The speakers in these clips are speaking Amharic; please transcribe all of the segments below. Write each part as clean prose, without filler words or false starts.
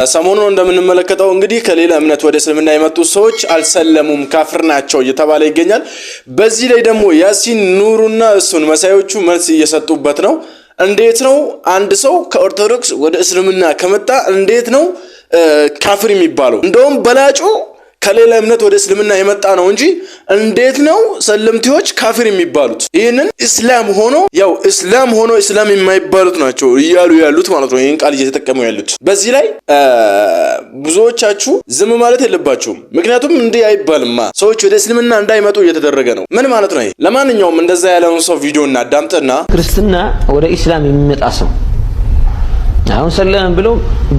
ሰሞኑን እንደምንመለከተው እንግዲህ ከሌላ እምነት ወደ እስልምና የመጡ ሰዎች አልሰለሙም ካፍር ናቸው እየተባለ ይገኛል። በዚህ ላይ ደግሞ ያሲን ኑሩና እሱን መሳዮቹ መልስ እየሰጡበት ነው። እንዴት ነው አንድ ሰው ከኦርቶዶክስ ወደ እስልምና ከመጣ እንዴት ነው ካፍር የሚባለው? እንደውም በላጩ ከሌላ እምነት ወደ እስልምና የመጣ ነው እንጂ እንዴት ነው ሰለምቲዎች ካፍር የሚባሉት? ይሄንን እስላም ሆኖ እስላም የማይባሉት ናቸው እያሉ ያሉት ማለት ነው። ይሄን ቃል እየተጠቀሙ ያሉት። በዚህ ላይ ብዙዎቻችሁ ዝም ማለት የለባችሁም። ምክንያቱም እንዲህ አይባልማ ሰዎች ወደ እስልምና እንዳይመጡ እየተደረገ ነው። ምን ማለት ነው ይሄ? ለማንኛውም እንደዛ ያለውን ሰው ቪዲዮ እናዳምጥና ክርስትና ወደ እስላም የሚመጣ ሰው አሁን ሰለም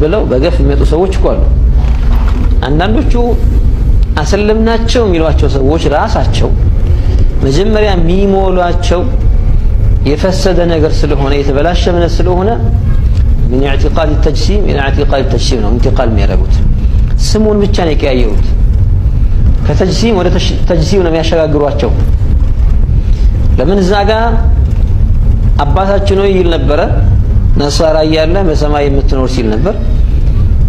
ብለው በገፍ የሚመጡ ሰዎች እኮ አሉ። አንዳንዶቹ አሰለምናቸው የሚሏቸው ሰዎች ራሳቸው መጀመሪያ የሚሞሏቸው የፈሰደ ነገር ስለሆነ የተበላሸ እምነት ስለሆነ من اعتقاد التجسيم الى اعتقاد التجسيم ነው انتقال የሚያደርጉት። ስሙን ብቻ ነው የቀያየሩት። ከተጅሲም ወደ ተጅሲም ነው የሚያሸጋግሯቸው። ለምን ዛጋ አባታችን ነው ይል ነበር ነሳራ እያለ በሰማይ የምትኖር ሲል ነበር።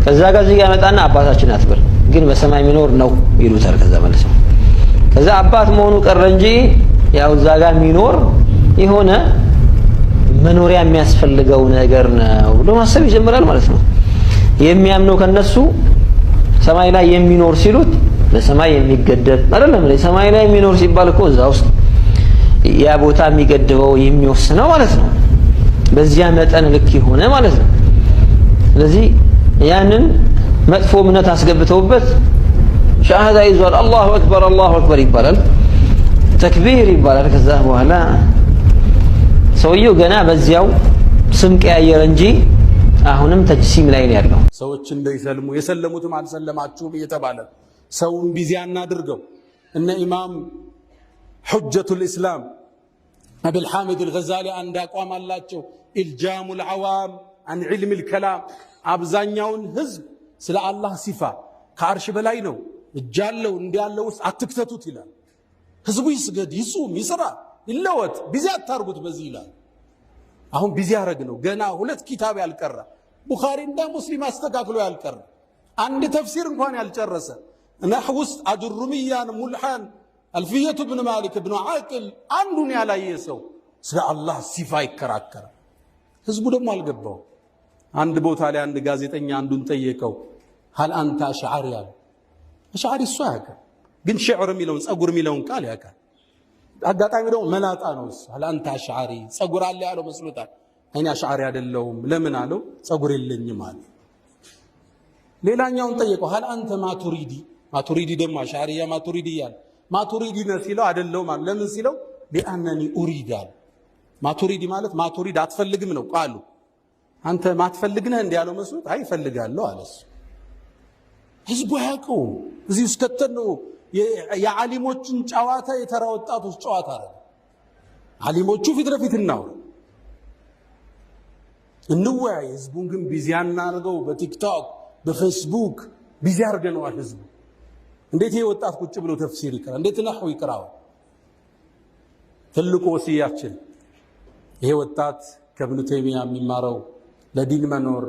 ከዛ ጋር እዚህ ያመጣና አባታችን አትበል ግን በሰማይ የሚኖር ነው ይሉታል። ከዛ ማለት ነው ከዛ አባት መሆኑ ቀረ እንጂ ያው እዛ ጋር የሚኖር የሆነ መኖሪያ የሚያስፈልገው ነገር ነው ብሎ ማሰብ ይጀምራል ማለት ነው። የሚያምነው ከነሱ ሰማይ ላይ የሚኖር ሲሉት በሰማይ የሚገደብ አይደለም። ሰማይ ላይ የሚኖር ሲባል እኮ እዛ ውስጥ ያ ቦታ የሚገድበው የሚወስነው ማለት ነው። በዚያ መጠን ልክ ይሆነ ማለት ነው። ስለዚህ ያንን መጥፎ እምነት አስገብተውበት ሻሃዳ ይዟል። አላሁ አክበር ይባላል፣ ተክቢር ይባላል። ከዛ በኋላ ሰውየው ገና በዚያው ስም ቀያየረ እንጂ አሁንም ተጅሲም ላይ ነው ያለው። ሰዎች እንዳይሰልሙ የሰለሙትም አልሰለማችሁም እየተባለ ሰውን ቢዚ አናድርገው። እነ ኢማም ሁጀቱል ኢስላም አቡል ሐሚድ አልገዛሊ አንድ አቋም አላቸው። ኢልጃሙል ዐዋም አን ዒልሚል ከላም አብዛኛውን ህዝብ ስለ አላህ ሲፋ ከአርሽ በላይ ነው እጃለው እንዲያለው ውስጥ አትክተቱት ይላል። ህዝቡ ይስገድ፣ ይጹም፣ ይስራ፣ ይለወጥ፣ ቢዚ አታርጉት በዚህ ይላል። አሁን ቢዚ ያረግ ነው። ገና 2 ኪታብ ያልቀራ ቡኻሪ እና ሙስሊም አስተካክሎ ያልቀራ አንድ ተፍሲር እንኳን ያልጨረሰ ነህው ውስጥ አጅሩሚያን ሙልሃን አልፊየቱ ኢብኑ ማሊክ ኢብኑ ዓቅል አንዱን ያላየ ሰው ስለ አላህ ሲፋ ይከራከራል። ህዝቡ ደግሞ አልገባው። አንድ ቦታ ላይ አንድ ጋዜጠኛ አንዱን ጠየቀው هل انت اشعري ያለ አሽዓሪ እሱ ያውቃል፣ ግን ሽዕር የሚለውን ጸጉር የሚለውን ቃል ያውቃል። አጋጣሚ ደግሞ መላጣ ነው እሱ። هل انت اشعري ጸጉር አለ ያለው መስሎታል። እኔ አሽዓሪ አይደለሁም። ለምን አለው? ጸጉር የለኝም አለ። ሌላኛውን ጠየቀው هل انت ማቱሪዲ ደግሞ አሽዓሪያ ማቱሪዲ ያለ ማቱሪዲ ነው ሲለው አይደለሁም አለ። ለምን ሲለው لانني اريد አለ። ማቱሪዲ ማለት ማቱሪድ አትፈልግም ነው ቃሉ። አንተ ማትፈልግ ነህ እንዴ ያለው መስሎት አይ ፈልጋለሁ አለስ። ህዝቡ ያውቀው እዚህ ውስጥ ከተነው የዓሊሞችን ጨዋታ የተራ ወጣቶች ጨዋታ አይደል። ዓሊሞቹ ፊት ለፊት እንወያይ፣ ህዝቡን ግን ቢዚ አናርገው። በቲክቶክ በፌስቡክ ቢዚ አርገነዋል ህዝቡ። እንዴት ይሄ ወጣት ቁጭ ብሎ ተፍሲር ይቀራ? እንዴት ነህው ይቀራው? ትልቁ ወሲያችን ይሄ ወጣት ከኢብኑ ተይሚያ የሚማረው ለዲን መኖር፣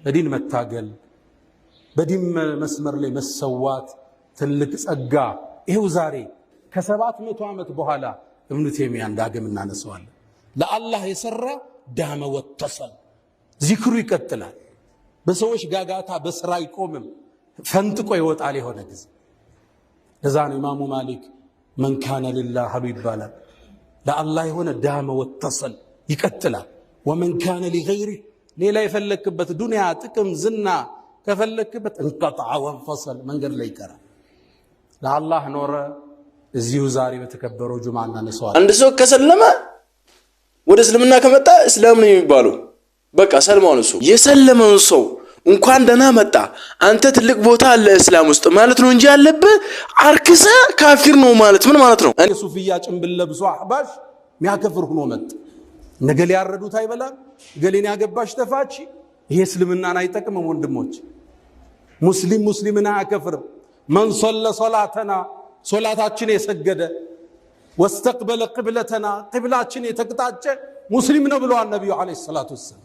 ለዲን መታገል፣ በዲን መስመር ላይ መሰዋት ትልቅ ጸጋ። ይሄው ዛሬ ከ700 ዓመት በኋላ ኢብኑ ተይሚያን ዳግም እናነሳዋለን። ለአላህ የሰራ ዳመ ወተሰል ዚክሩ ይቀጥላል። በሰዎች ጋጋታ በስራ አይቆምም፣ ፈንጥቆ ይወጣል የሆነ ጊዜ። ለዛ ነው ኢማሙ ማሊክ መን ካነ ሊላህ ይባላል። ለአላህ የሆነ ዳመ ወተሰል ይቀጥላል። ወመን ካነ ሊገይሪ ሌላ የፈለክበት ዱንያ ጥቅም ዝና ከፈለክበት እንቀጣዐ ወንፈሰል መንገድ ላይ ይቀራል። ለአላህ ኖረ። እዚሁ ዛሬ በተከበረው ጁምዓ እናነሳዋለን። አንድ ሰው ከሰለመ ወደ እስልምና ከመጣ እስላም ነው የሚባለው። በቃ ሰልማውን እሱ የሰለመው ሰው እንኳን ደህና መጣ አንተ ትልቅ ቦታ አለ እስላም ውስጥ ማለት ነው እንጂ ያለብህ አርክሰ ካፊር ነው ማለት ምን ማለት ነው? እኔ ሱፊያ ጭንብል ለብሶ አህባሽ ሚያከፍር ሆኖ መጣ። ነገሌ ያረዱት አይበላም፣ ገሌን ያገባሽ ተፋች። ይሄ እስልምናን አይጠቅምም ወንድሞች። ሙስሊምን አያከፍርም። መን ሶለ ሶላተና ሶላታችን የሰገደ ወስተቅበለ ቅብለተና ቅብላችን የተቅጣጨ ሙስሊም ነው ብለዋል ነብዩ አለይሂ ሰላቱ ወሰለም።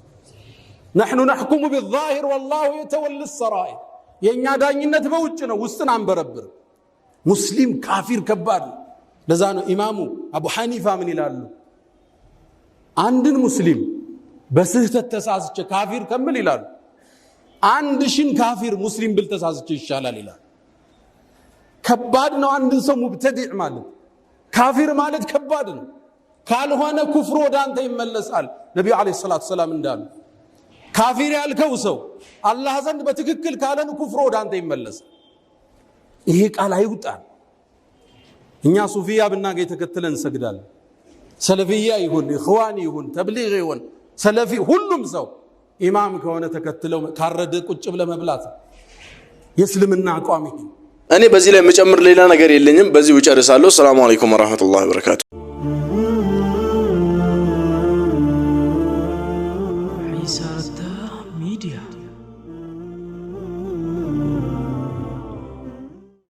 نحن نحكم بالظاهر والله يتولى السرائر የኛ ዳኝነት በውጭ ነው ውስጥን አንበረብር ሙስሊም ካፊር ከባድ ለዛ ነው ኢማሙ አቡ ሐኒፋ ምን ይላሉ አንድን ሙስሊም በስህተት ተሳስቼ ካፊር ከመል ይላሉ አንድ ሺን ካፊር ሙስሊም ብል ተሳስቼ ይሻላል ይላል ከባድ ነው አንድን ሰው ሙብተዲዕ ማለት ካፊር ማለት ከባድ ነው ካልሆነ ኩፍር ወደ አንተ ይመለሳል ነብዩ አለይሂ ሰላቱ ሰላም እንዳሉ ካፊር ያልከው ሰው አላህ ዘንድ በትክክል ካለን ኩፍር ወደ አንተ ይመለሳል ይሄ ቃል አይውጣን እኛ ሱፊያ ብናገኝ ተከትለን እንሰግዳለን ሰለፊያ ይሁን ኢኽዋኒ ይሁን ተብሊግ ይሁን ሰለፊ ሁሉም ሰው ኢማም ከሆነ ተከትለው ካረደ ቁጭ ብለ መብላት የእስልምና አቋም ይሄ እኔ በዚህ ላይ መጨመር ሌላ ነገር የለኝም በዚህ እጨርሳለሁ ሰላም አለይኩም ወራህመቱላሂ ወበረካቱ